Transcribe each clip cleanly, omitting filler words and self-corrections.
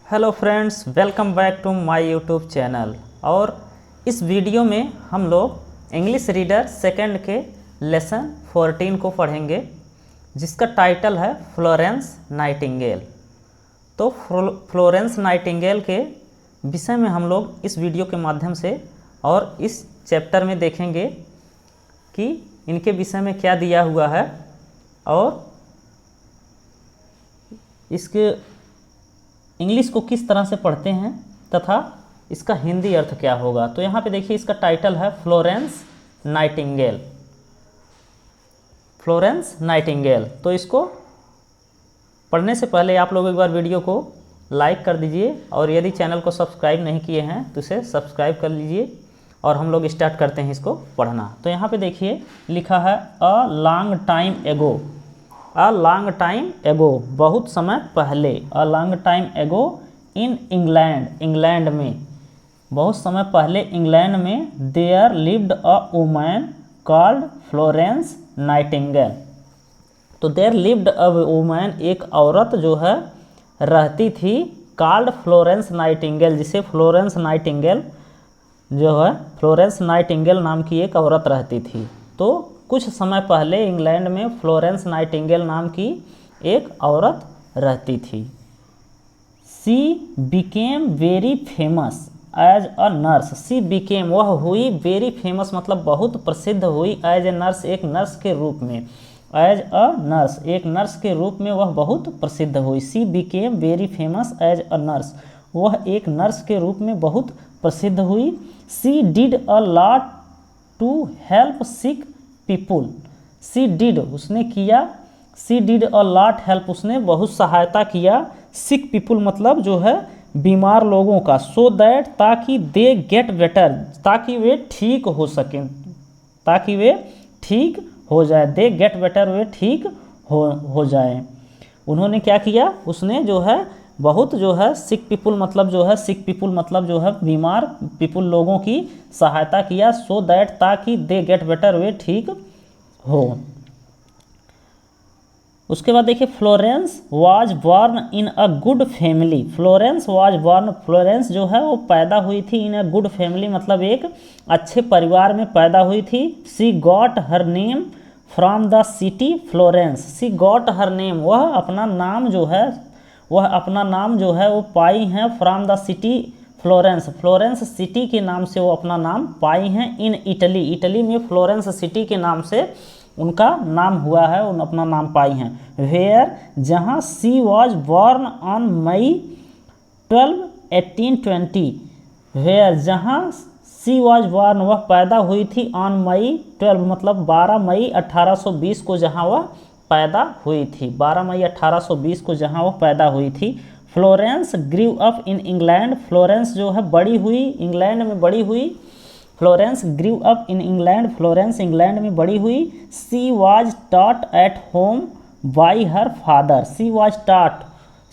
Hello friends, welcome back to my YouTube channel. और इस video में हम लोग इंग्लिश रीडर सेकंड के लेसन 14 को पढ़ेंगे, जिसका टाइटल है फ्लोरेंस नाइटिंगेल। तो फ्लोरेंस नाइटिंगेल के विषय में हम लोग इस वीडियो के माध्यम से और इस चैप्टर में देखेंगे कि इनके विषय में क्या दिया हुआ है और इसके इंग्लिश को किस तरह से पढ़ते हैं तथा इसका हिंदी अर्थ क्या होगा। तो यहाँ पे देखिए, इसका टाइटल है फ्लोरेंस नाइटिंगेल। Florence Nightingale. तो इसको पढ़ने से पहले आप लोग एक बार वीडियो को लाइक कर दीजिए और यदि चैनल को सब्सक्राइब नहीं किए हैं तो इसे सब्सक्राइब कर लीजिए और हम लोग स्टार्ट करते हैं इसको पढ़ना। तो यहाँ पे देखिए लिखा है अ लॉन्ग टाइम एगो। अ लॉन्ग टाइम एगो, बहुत समय पहले। अ लॉन्ग टाइम एगो इन इंग्लैंड, इंग्लैंड में, बहुत समय पहले इंग्लैंड में there lived a woman called Florence Nightingale. तो देयर लिव्ड अ वुमन, एक औरत जो है रहती थी, कॉल्ड फ्लोरेंस नाइटिंगेल, जिसे फ्लोरेंस नाइटिंगेल जो है, फ्लोरेंस नाइटिंगेल नाम की एक औरत रहती थी। तो कुछ समय पहले इंग्लैंड में फ्लोरेंस नाइटिंगेल नाम की एक औरत रहती थी। She became very famous as a nurse. She became, वह हुई, वेरी फेमस मतलब बहुत प्रसिद्ध हुई, एज ए नर्स, एक नर्स के रूप में। एज अ नर्स, एक नर्स के रूप में वह बहुत प्रसिद्ध हुई। She became very famous as a nurse, वह एक नर्स के रूप में बहुत प्रसिद्ध हुई। She did a lot to help sick people. She did, उसने किया, सी डिड अ लॉट हेल्प, उसने बहुत सहायता किया। सिक पीपुल मतलब जो है बीमार लोगों का। सो दैट, ताकि दे गेट बेटर, ताकि वे ठीक हो सकें, ताकि वे ठीक हो जाए। दे गेट बेटर, वे ठीक हो जाए। उन्होंने क्या किया, उसने जो है बहुत जो है सिक पीपुल मतलब जो है, सिक पीपुल मतलब जो है बीमार पीपुल लोगों की सहायता किया। सो दैट, ताकि दे गेट बेटर, वे ठीक हो। उसके बाद देखिए Florence was born in a good family. Florence was born, Florence जो है वो पैदा हुई थी इन अ गुड फैमिली मतलब एक अच्छे परिवार में पैदा हुई थी। She got her name from the city Florence. She got her name, वह अपना नाम जो है, वह अपना नाम जो है वो पाई हैं from the city Florence, Florence city के नाम से वो अपना नाम पाई हैं। इन इटली, इटली में फ्लोरेंस सिटी के नाम से उनका नाम हुआ है, उन अपना नाम पाई हैं। वेयर, जहाँ she was born on May 12, 1820। Where, जहाँ सी वॉज बॉर्न, वह पैदा हुई थी, ऑन मई 12 मतलब 12 मई 1820 को जहाँ वह पैदा हुई थी, 12 मई 1820 को जहाँ वह पैदा हुई थी। Florence grew up in England, Florence जो है बड़ी हुई, इंग्लैंड में बड़ी हुई। Florence grew up in England, Florence England में बड़ी हुई। She was taught at home by her father. She was taught,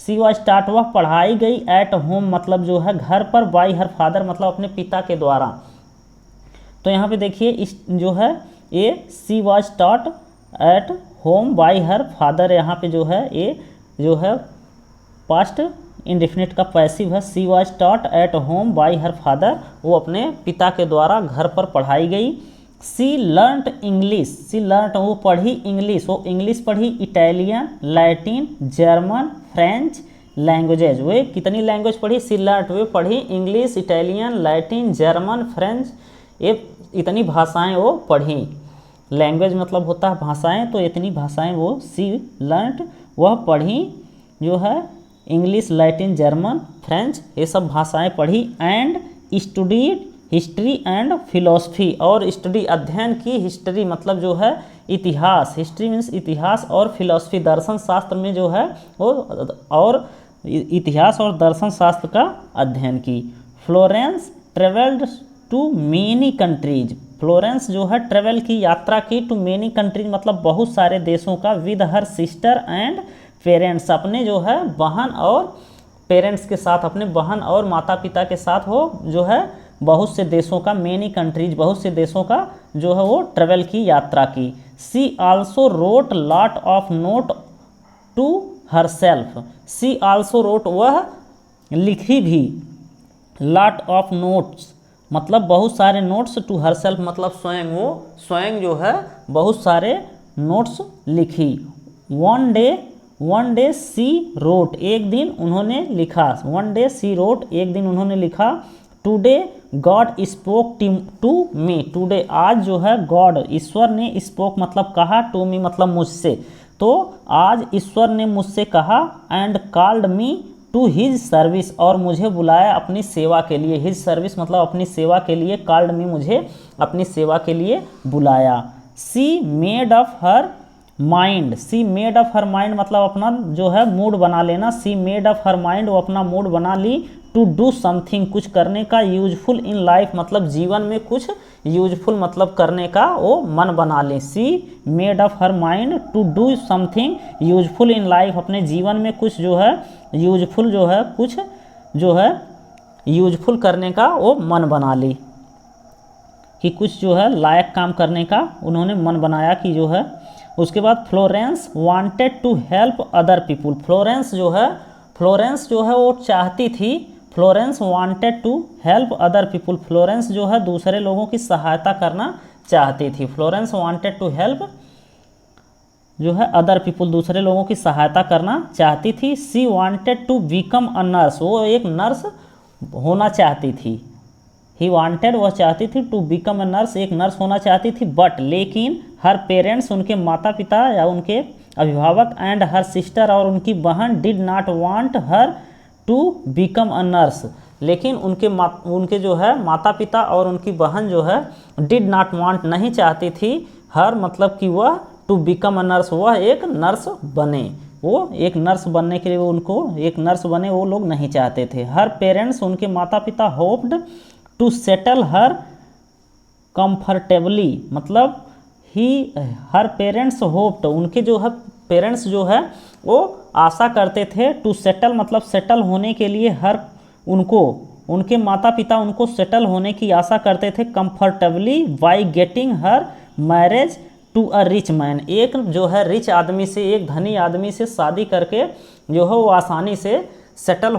she was taught वह पढ़ाई गई, एट होम मतलब जो है घर पर, बाई हर फादर मतलब अपने पिता के द्वारा। तो यहाँ पे देखिए इस जो है ये she was taught at home by her father, यहाँ पे जो है ये जो है पास्ट इंडेफिनिट का पैसिव है। She was taught at home by her father, वो अपने पिता के द्वारा घर पर पढ़ाई गई। सी लर्नट इंग्लिश, सी लर्नट वो पढ़ी इंग्लिश, वो इंग्लिश पढ़ी, Italian, Latin, German, French languages. वे कितनी लैंग्वेज पढ़ी, सी लर्नट, वे पढ़ी English, Italian, Latin, German, French, ये इतनी भाषाएं वो पढ़ी। लैंग्वेज मतलब होता है भाषाएं, तो इतनी भाषाएं वो सी लर्नट वह पढ़ी जो है, इंग्लिश, लैटिन, जर्मन, फ्रेंच, ये सब भाषाएं पढ़ी। And studied history and philosophy, और स्टडी अध्ययन की, हिस्ट्री मतलब जो है इतिहास, हिस्ट्री मीन्स इतिहास, और फिलोसफी दर्शन शास्त्र में जो है वो, और इतिहास और दर्शन शास्त्र का अध्ययन की। Florence travelled to many countries, Florence जो है ट्रेवल की, यात्रा की, टू मेनी कंट्रीज मतलब बहुत सारे देशों का, with her sister and parents, अपने जो है बहन और पेरेंट्स के साथ, अपने बहन और माता पिता के साथ वो जो है बहुत से देशों का, मेनी कंट्रीज बहुत से देशों का जो है वो ट्रेवल की, यात्रा की। She also wrote lot of note to herself. She also wrote, वह लिखी भी। लॉट ऑफ नोट्स मतलब बहुत सारे नोट्स टू हरसेल्फ मतलब स्वयं, वो स्वयं जो है बहुत सारे नोट्स लिखी। वन डे सी रोट एक दिन उन्होंने लिखा। वन डे सी रोट एक दिन उन्होंने लिखा। Today God spoke to me. Today आज जो है गॉड ईश्वर ने स्पोक मतलब कहा, टू मी मतलब मुझसे। तो आज ईश्वर ने मुझसे कहा and called me to his service और मुझे बुलाया अपनी सेवा के लिए। हिज सर्विस मतलब अपनी सेवा के लिए, कॉल्ड मी मुझे अपनी सेवा के लिए बुलाया। सी made of her mind. C made of her mind मतलब अपना जो है मूड बना लेना। सी मेड ऑफ हर माइंड वो अपना मूड बना ली। टू डू समथिंग कुछ करने का, यूजफुल इन लाइफ मतलब जीवन में कुछ यूजफुल मतलब करने का वो मन बना ले। She made of her mind to do something useful in life अपने जीवन में कुछ जो है यूजफुल जो है कुछ जो है यूजफुल करने का वो मन बना ली, कि कुछ जो है लायक काम करने का उन्होंने मन बनाया कि जो है। उसके बाद Florence wanted to help other people. Florence जो है वो चाहती थी। Florence wanted to help other people. Florence जो है दूसरे लोगों की सहायता करना चाहती थी। फ्लोरेंस वांटेड टू हेल्प जो है अदर पीपुल दूसरे लोगों की सहायता करना चाहती थी। She wanted to become a nurse वो एक नर्स होना चाहती थी। ही वांटेड वह चाहती थी टू बिकम अ नर्स एक नर्स होना चाहती थी। बट लेकिन हर पेरेंट्स उनके माता पिता या उनके अभिभावक एंड हर सिस्टर और उनकी बहन did not want her to become a nurse. लेकिन उनके जो है माता पिता और उनकी बहन जो है डिड नॉट वांट नहीं चाहती थी हर मतलब कि वह टू बिकम अ नर्स वह एक नर्स बने। वो एक नर्स बनने के लिए उनको एक नर्स बने वो लोग नहीं चाहते थे। हर पेरेंट्स उनके माता पिता hoped to settle her comfortably मतलब ही हर पेरेंट्स होप्ड उनके जो है पेरेंट्स जो है वो आशा करते थे टू सेटल मतलब सेटल होने के लिए हर उनको उनके माता पिता उनको सेटल होने की आशा करते थे comfortably by getting her marriage to a rich man. एक जो है रिच आदमी से एक धनी आदमी से शादी करके जो है वो आसानी से सेटल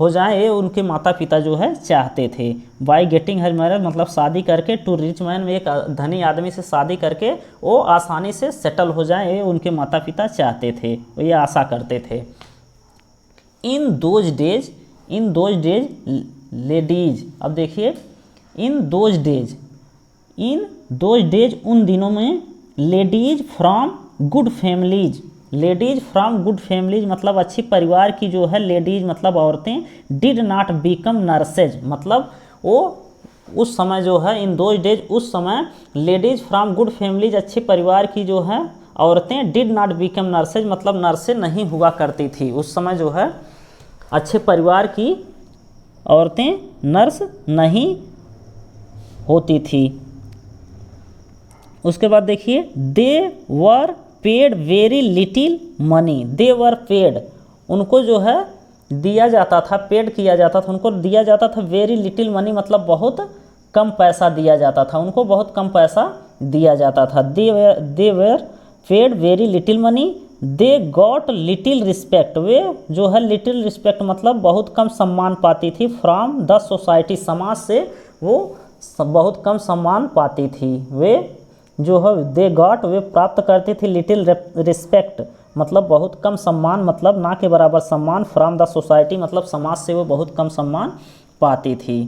हो जाए ये उनके माता पिता जो है चाहते थे। बाय गेटिंग हर मैरिज मतलब शादी करके टू रिच मैन में एक धनी आदमी से शादी करके वो आसानी से सेटल हो जाए ये उनके माता पिता चाहते थे, ये आशा करते थे। इन दोज डेज लेडीज अब देखिए इन दोज डेज उन दिनों में लेडीज फ्रॉम गुड फैमिलीज मतलब अच्छी परिवार की जो है लेडीज मतलब औरतें डिड नॉट बिकम नर्सेज मतलब वो उस समय जो है इन दोज डेज उस समय लेडीज फ्रॉम गुड फैमिलीज अच्छे परिवार की जो है औरतें डिड नॉट बिकम नर्सेज मतलब नर्सें नहीं हुआ करती थी। उस समय जो है अच्छे परिवार की औरतें नर्स नहीं होती थी। उसके बाद देखिए they were paid very little money. They were paid उनको जो है दिया जाता था, पेड किया जाता था, उनको दिया जाता था वेरी लिटिल मनी मतलब बहुत कम पैसा दिया जाता था, उनको बहुत कम पैसा दिया जाता था। They were paid very little money. They got little respect वे जो है लिटिल रिस्पेक्ट मतलब बहुत कम सम्मान पाती थी। फ्रॉम द सोसाइटी समाज से वो बहुत कम सम्मान पाती थी। वे जो है दे गॉट वे प्राप्त करती थी लिटिल रिस्पेक्ट मतलब बहुत कम सम्मान मतलब ना के बराबर सम्मान। फ्रॉम द सोसाइटी मतलब समाज से वो बहुत कम सम्मान पाती थी।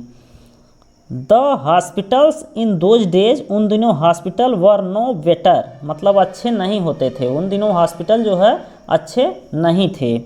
The hospitals in those days उन दिनों हॉस्पिटल वर नो बेटर मतलब अच्छे नहीं होते थे। उन दिनों हॉस्पिटल जो है अच्छे नहीं थे।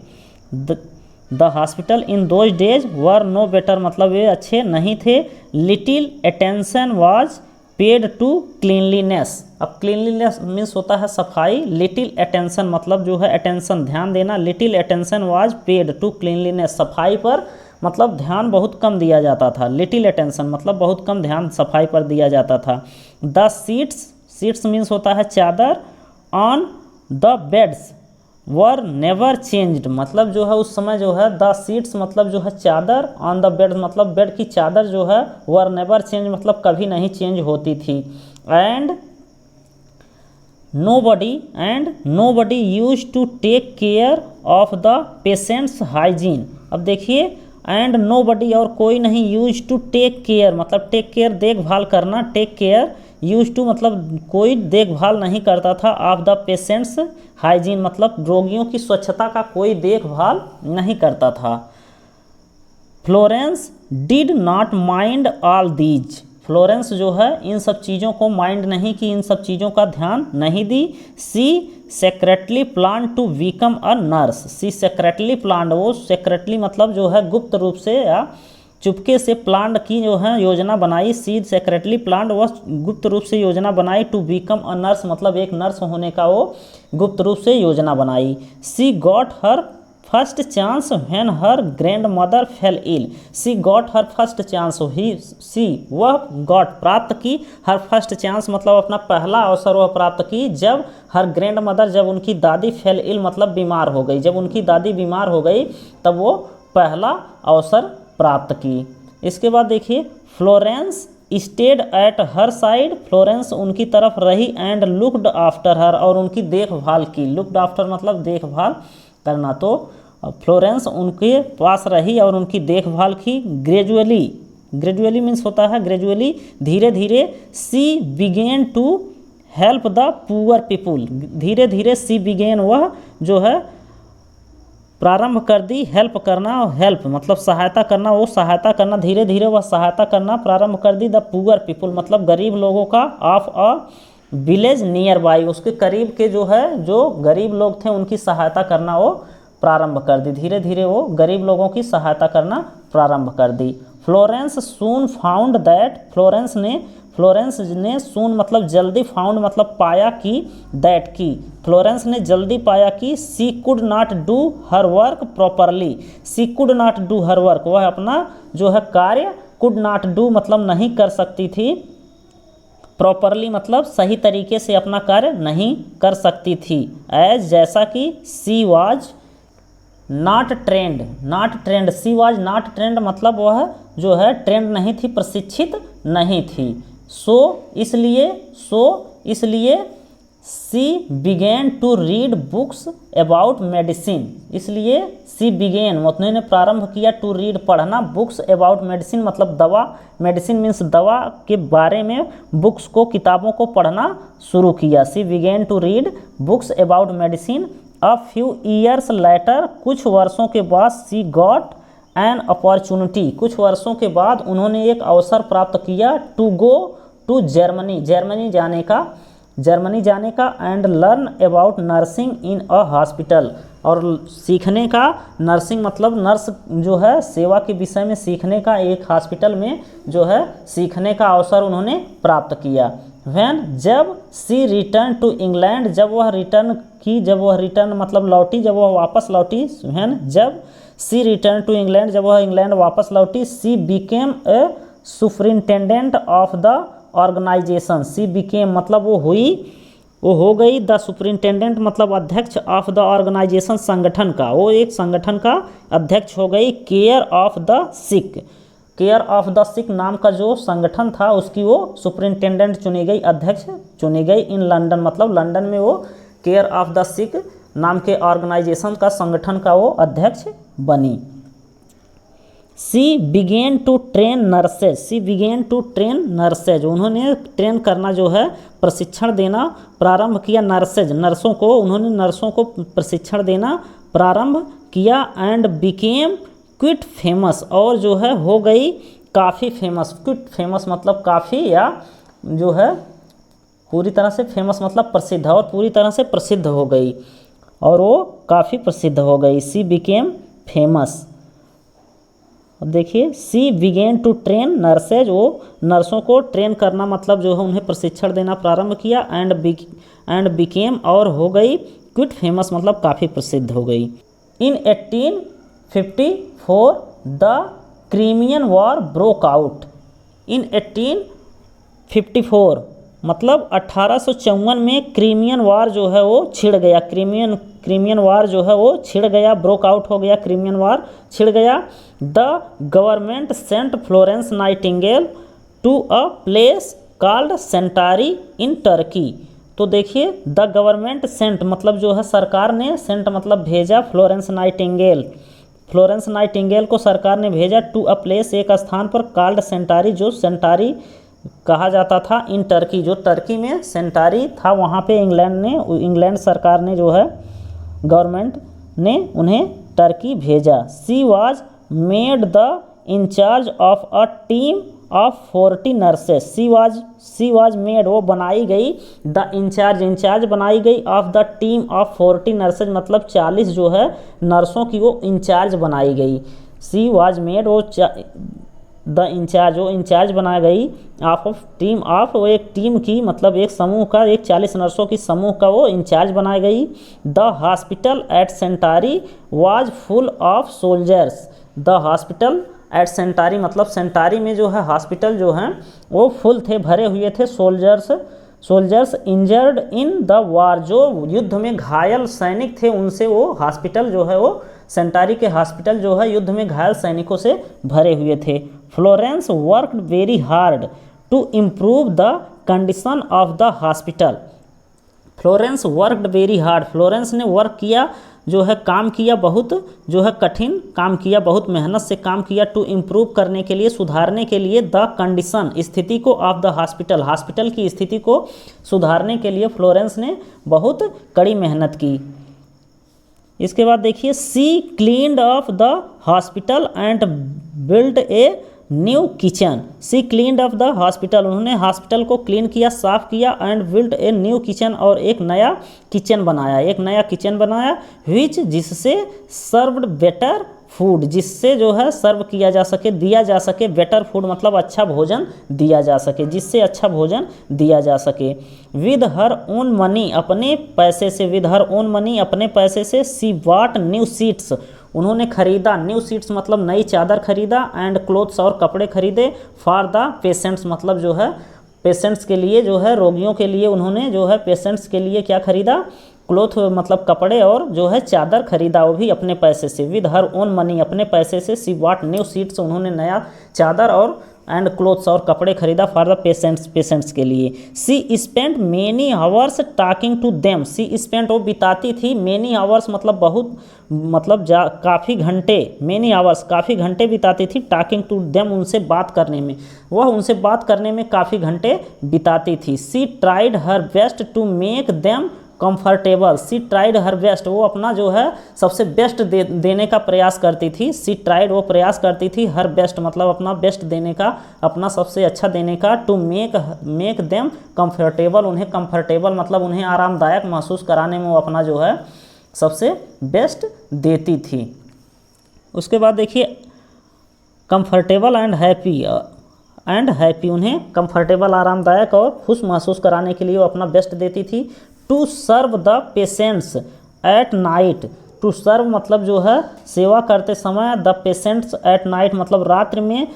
The hospital in those days were no better मतलब वे अच्छे नहीं थे। Little attention was paid to cleanliness. अब क्लीनलीनेस मीन्स होता है सफाई। लिटिल अटेंशन मतलब जो है अटेंशन ध्यान देना। Little attention was paid to cleanliness सफाई पर मतलब ध्यान बहुत कम दिया जाता था। लिटिल अटेंशन मतलब बहुत कम ध्यान सफाई पर दिया जाता था। द सीट्स मीन्स होता है चादर। On the beds were never changed मतलब जो है उस समय जो है द सीट्स मतलब जो है चादर। ऑन द बेड मतलब बेड की चादर जो है वर नेवर चेंज मतलब कभी नहीं चेंज होती थी। And nobody used to take care of the patient's hygiene। अब देखिए एंड nobody और कोई नहीं, यूज टू टेक केयर मतलब टेक केयर देखभाल करना, टेक केयर, यूज टू मतलब कोई देखभाल नहीं करता था, ऑफ द पेशेंट्स हाइजीन मतलब रोगियों की स्वच्छता का कोई देखभाल नहीं करता था। Florence did not mind all these. Florence जो है इन सब चीज़ों को माइंड नहीं की, इन सब चीज़ों का ध्यान नहीं दी। She secretly plan to become a nurse. She secretly plan, वो सेक्रेटली मतलब जो है गुप्त रूप से या चुपके से प्लान की जो है योजना बनाई। सी सेक्रेटली प्लान, वह गुप्त रूप से योजना बनाई। टू बिकम अ नर्स मतलब एक नर्स होने का वो गुप्त रूप से योजना बनाई। She got her first chance when her grandmother fell ill. She got her first chance, ही सी वह गॉट प्राप्त की, हर फर्स्ट चांस मतलब अपना पहला अवसर वह प्राप्त की जब हर ग्रैंड मदर जब उनकी दादी फेल इल मतलब बीमार हो गई, जब उनकी दादी बीमार हो गई तब वो पहला अवसर प्राप्त की। इसके बाद देखिए Florence stayed at her side. Florence उनकी तरफ रही एंड लुक्ड आफ्टर हर, और उनकी देखभाल की। लुक्ड आफ्टर मतलब देखभाल करना, तो फ्लोरेंस उनके पास रही और उनकी देखभाल की। ग्रेजुअली, ग्रेजुअली मीन्स होता है ग्रेजुअली धीरे धीरे। She began to help the poor people. धीरे धीरे सी बिगेन वह जो है प्रारंभ कर दी हेल्प करना, और हेल्प मतलब सहायता करना, वो सहायता करना धीरे धीरे वह सहायता करना प्रारंभ कर दी। द पुअर पीपुल मतलब गरीब लोगों का। Of a village near by, उसके करीब के जो है जो गरीब लोग थे उनकी सहायता करना वो प्रारंभ कर दी। धीरे धीरे वो गरीब लोगों की सहायता करना प्रारंभ कर दी। Florence soon found that. Florence ने सून मतलब जल्दी, फाउंड मतलब पाया कि, दैट की फ्लोरेंस ने जल्दी पाया कि she could not do her work properly. She could not do her work, वह अपना जो है कार्य कुड नॉट डू मतलब नहीं कर सकती थी, प्रॉपरली मतलब सही तरीके से अपना कार्य नहीं कर सकती थी। एज जैसा कि she was not trend, not trend, she was not trend मतलब वह जो है ट्रेंड नहीं थी, प्रशिक्षित नहीं थी। सो इसलिए she began to read books about medicine. इसलिए सी बिगेन उन्होंने प्रारंभ किया टू रीड पढ़ना, बुक्स अबाउट मेडिसिन मतलब दवा, मेडिसिन मीन्स दवा के बारे में बुक्स को, किताबों को पढ़ना शुरू किया। She began to read books about medicine. A few years later, कुछ वर्षों के बाद सी गॉट एन अपॉर्चुनिटी, कुछ वर्षों के बाद उन्होंने एक अवसर प्राप्त किया। To go to Germany, Germany जाने का। And learn about nursing in a hospital, और सीखने का, नर्सिंग मतलब नर्स जो है सेवा के विषय में सीखने का, एक हॉस्पिटल में जो है सीखने का अवसर उन्होंने प्राप्त किया। व्हेन जब सी रिटर्न टू इंग्लैंड, जब वह रिटर्न मतलब लौटी, जब वह वापस लौटी। व्हेन जब सी रिटर्न टू इंग्लैंड, जब वह इंग्लैंड वापस लौटी। She became a superintendent of the organisation. She became मतलब वो हो गई द सुपरिंटेंडेंट मतलब अध्यक्ष ऑफ द ऑर्गेनाइजेशन संगठन का, वो एक संगठन का अध्यक्ष हो गई। Care of the sick, care of the sick नाम का जो संगठन था उसकी वो सुपरिंटेंडेंट चुनी गई, अध्यक्ष चुनी गई। इन लंदन मतलब लंदन में वो केयर ऑफ द सिक नाम के ऑर्गेनाइजेशन का, संगठन का वो अध्यक्ष बनी। She began to train nurses, she began to train nurses, उन्होंने ट्रेन करना जो है प्रशिक्षण देना प्रारंभ किया। नर्सेज नर्सों को, उन्होंने नर्सों को प्रशिक्षण देना प्रारंभ किया। एंड बिकेम क्विट फेमस, और जो है हो गई काफ़ी फेमस। क्विट फेमस मतलब काफ़ी या जो है पूरी तरह से, फेमस मतलब प्रसिद्ध, और पूरी तरह से प्रसिद्ध हो गई, और वो काफ़ी प्रसिद्ध हो गई। सी बिकेम फेमस। अब देखिए सी बिगेन टू ट्रेन नर्सेज, वो नर्सों को ट्रेन करना मतलब जो है उन्हें प्रशिक्षण देना प्रारंभ किया। एंड बिकेम और हो गई क्विट फेमस मतलब काफ़ी प्रसिद्ध हो गई। In 1854 the Crimean war broke out. In 1854 मतलब 1854 में क्रीमियन वार जो है वो छिड़ गया। क्रीमियन वार जो है वो छिड़ गया, ब्रोक आउट हो गया, क्रीमियन वार छिड़ गया। The government sent Florence Nightingale to a place called Scutari in Turkey. तो देखिए द गवर्नमेंट सेंट मतलब जो है सरकार ने, सेंट मतलब भेजा, फ्लोरेंस नाइटिंगेल, फ्लोरेंस नाइटिंगेल को सरकार ने भेजा टू अ प्लेस एक स्थान पर कॉल्ड सेंटारी, जो सेंटारी कहा जाता था इन टर्की, जो टर्की में सेंटारी था वहाँ पे इंग्लैंड सरकार ने जो है गवर्नमेंट ने उन्हें टर्की भेजा। She was made the incharge of a team of 40 nurses, she was made वो बनाई गई, द इंचार्ज बनाई गई of the team of 40 nurses मतलब 40 जो है नर्सों की वो इंचार्ज बनाई गई। सी वाज मेड वो द इंचार्ज वो इंचार्ज बनाई गई ऑफ टीम ऑफ वो एक टीम की मतलब एक समूह का, एक 40 नर्सों की समूह का वो इंचार्ज बनाई गई। The hospital at Scutari was full of soldiers, the hospital at Scutari मतलब सेंटारी में जो है हॉस्पिटल जो हैं वो फुल थे, भरे हुए थे soldiers injured in the war, जो युद्ध में घायल सैनिक थे उनसे वो हॉस्पिटल जो है वो सेंटारी के हॉस्पिटल जो है युद्ध में घायल सैनिकों से भरे हुए थे। Florence worked very hard to improve the condition of the hospital, Florence worked very hard, Florence ने वर्क किया जो है काम किया, बहुत जो है कठिन काम किया, बहुत मेहनत से काम किया, टू इम्प्रूव करने के लिए, सुधारने के लिए, द कंडीशन स्थिति को, ऑफ द हॉस्पिटल हॉस्पिटल की स्थिति को सुधारने के लिए फ्लोरेंस ने बहुत कड़ी मेहनत की। इसके बाद देखिए she cleaned off the hospital and build a new kitchen, she cleaned off the hospital उन्होंने हॉस्पिटल को क्लीन किया, साफ किया, and build a new kitchen और एक नया किचन बनाया, विच जिससे सर्व्ड बेटर फूड, जिससे जो है सर्व किया जा सके, दिया जा सके, बेटर फूड मतलब अच्छा भोजन दिया जा सके, जिससे अच्छा भोजन दिया जा सके। विद हर ओन मनी अपने पैसे से, विद हर ओन मनी अपने पैसे से, सी बॉट न्यू सीट्स उन्होंने खरीदा, न्यू सीट्स मतलब नई चादर खरीदा, एंड क्लोथ्स और कपड़े खरीदे, फॉर द पेशेंट्स मतलब जो है पेशेंट्स के लिए जो है रोगियों के लिए उन्होंने जो है पेशेंट्स के लिए क्या खरीदा, क्लोथ मतलब कपड़े और जो है चादर खरीदा, वो भी अपने पैसे से। विद हर ओन मनी अपने पैसे से, सी बॉट न्यू सीट्स उन्होंने नया चादर और एंड क्लोथ्स और कपड़े खरीदा फॉर द पेशेंट्स के लिए। She spent many hours talking to them, she spent वो बिताती थी, मेनी आवर्स मतलब बहुत मतलब काफ़ी घंटे, मेनी आवर्स काफ़ी घंटे बिताती थी, टॉकिंग टू देम उनसे बात करने में, वह उनसे बात करने में काफ़ी घंटे बिताती थी। She tried her best to make them comfortable, she tried her best वो अपना जो है सबसे बेस्ट देने का प्रयास करती थी, सी ट्राइड वो प्रयास करती थी, हर बेस्ट मतलब अपना बेस्ट देने का, अपना सबसे अच्छा देने का, टू मेक देम कंफर्टेबल उन्हें कंफर्टेबल मतलब उन्हें आरामदायक महसूस कराने में वो अपना जो है सबसे बेस्ट देती थी। उसके बाद देखिए कंफर्टेबल एंड हैप्पी उन्हें कंफर्टेबल आरामदायक और खुश महसूस कराने के लिए वो अपना बेस्ट देती थी। To serve the patients at night, to serve मतलब जो है सेवा करते समय, द पेशेंट्स एट नाइट मतलब रात्रि में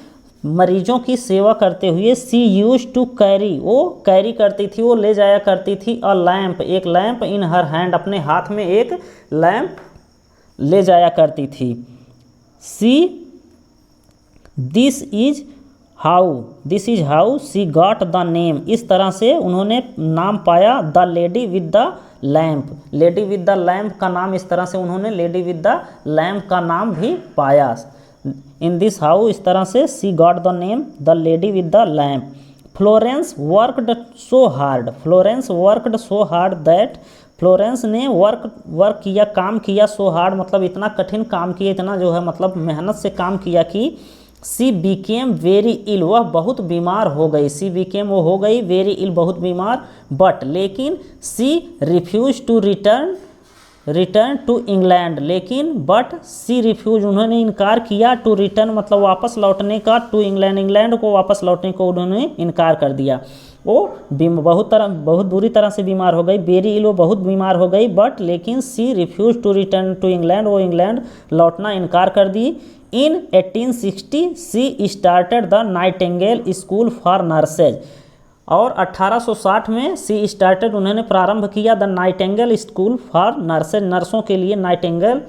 मरीजों की सेवा करते हुए। सी यूज टू कैरी वो कैरी करती थी, वो ले जाया करती थी, अ लैम्प एक लैम्प, इन हर हैंड अपने हाथ में एक लैम्प ले जाया करती थी। She this is how she got the name, इस तरह से उन्होंने नाम पाया, the lady with the lamp, lady with the lamp का नाम इस तरह से उन्होंने लेडी विद द लैम्प का नाम भी पाया। इन दिस हाउ इस तरह से she got the name the lady with the lamp. Florence worked so hard that, Florence ने वर्क किया, काम किया, सो हार्ड मतलब इतना कठिन काम किया, इतना जो है मतलब मेहनत से काम किया कि सी बीकेम वेरी इल वह बहुत बीमार हो गई, सी बीकेम वो हो गई, वेरी इल बहुत बीमार, बट लेकिन she refuse to return to England, लेकिन बट सी रिफ्यूज उन्होंने इनकार किया, टू रिटर्न मतलब वापस लौटने का, टू इंग्लैंड को वापस लौटने को उन्होंने इनकार कर दिया। वो बहुत बुरी तरह से बीमार हो गई, वेरी इल वो बहुत बीमार हो गई, बट लेकिन she refuse to return to England वो इंग्लैंड लौटना इनकार कर दी। In 1860 she started the Nightingale school for nurses, और 1860 में सी स्टार्टेड उन्होंने प्रारंभ किया the Nightingale school for nurses, नर्सों के लिए नाइटिंगेल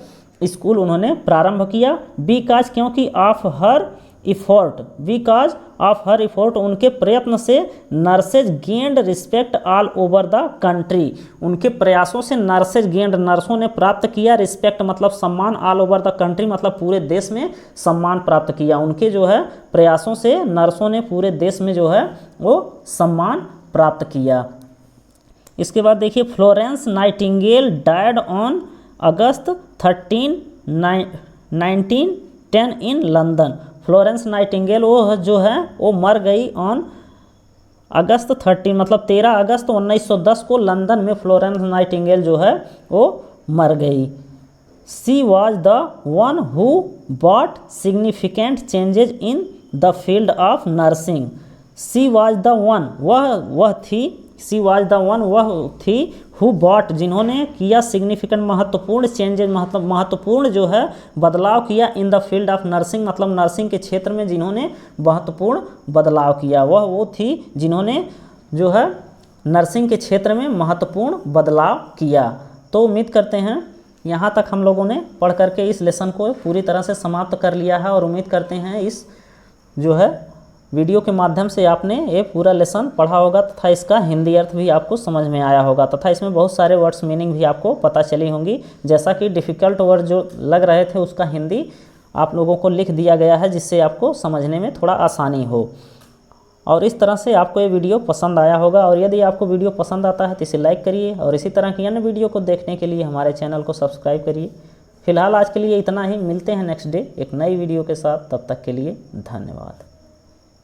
स्कूल उन्होंने प्रारंभ किया। बिकॉज क्योंकि of her effort, because of her effort, उनके प्रयत्न से nurses gained respect all over the country, उनके प्रयासों से नर्सेज गेंड, नर्सों ने प्राप्त किया, रिस्पेक्ट मतलब सम्मान, ऑल ओवर द कंट्री मतलब पूरे देश में सम्मान प्राप्त किया। उनके जो है प्रयासों से नर्सों ने पूरे देश में जो है वो सम्मान प्राप्त किया। इसके बाद देखिए Florence Nightingale died on August 13, 1910 in London. Florence Nightingale वो जो है वो मर गई ऑन अगस्त 13 मतलब 13 अगस्त 1910 को लंदन में फ्लोरेंस नाइटिंगेल जो है वो मर गई। She was the one who bought significant changes in the field of nursing. She was the one, वह थी, शी वॉज द वन वह थी, हु बॉट जिन्होंने किया, सिग्निफिकेंट मतलब महत्वपूर्ण जो है बदलाव किया, in the field of nursing मतलब नर्सिंग के क्षेत्र में जिन्होंने महत्वपूर्ण बदलाव किया, वह वो थी जिन्होंने जो है नर्सिंग के क्षेत्र में महत्वपूर्ण बदलाव किया। तो उम्मीद करते हैं यहाँ तक हम लोगों ने पढ़ करके इस लेसन को पूरी तरह से समाप्त कर लिया है और उम्मीद करते हैं इस जो है वीडियो के माध्यम से आपने ये पूरा लेसन पढ़ा होगा तथा इसका हिंदी अर्थ भी आपको समझ में आया होगा तथा इसमें बहुत सारे वर्ड्स मीनिंग भी आपको पता चली होंगी। जैसा कि डिफ़िकल्ट वर्ड जो लग रहे थे उसका हिंदी आप लोगों को लिख दिया गया है जिससे आपको समझने में थोड़ा आसानी हो। और इस तरह से आपको ये वीडियो पसंद आया होगा और यदि आपको वीडियो पसंद आता है तो इसे लाइक करिए और इसी तरह की अन्य वीडियो को देखने के लिए हमारे चैनल को सब्सक्राइब करिए। फिलहाल आज के लिए इतना ही, मिलते हैं नेक्स्ट डे एक नई वीडियो के साथ, तब तक के लिए धन्यवाद।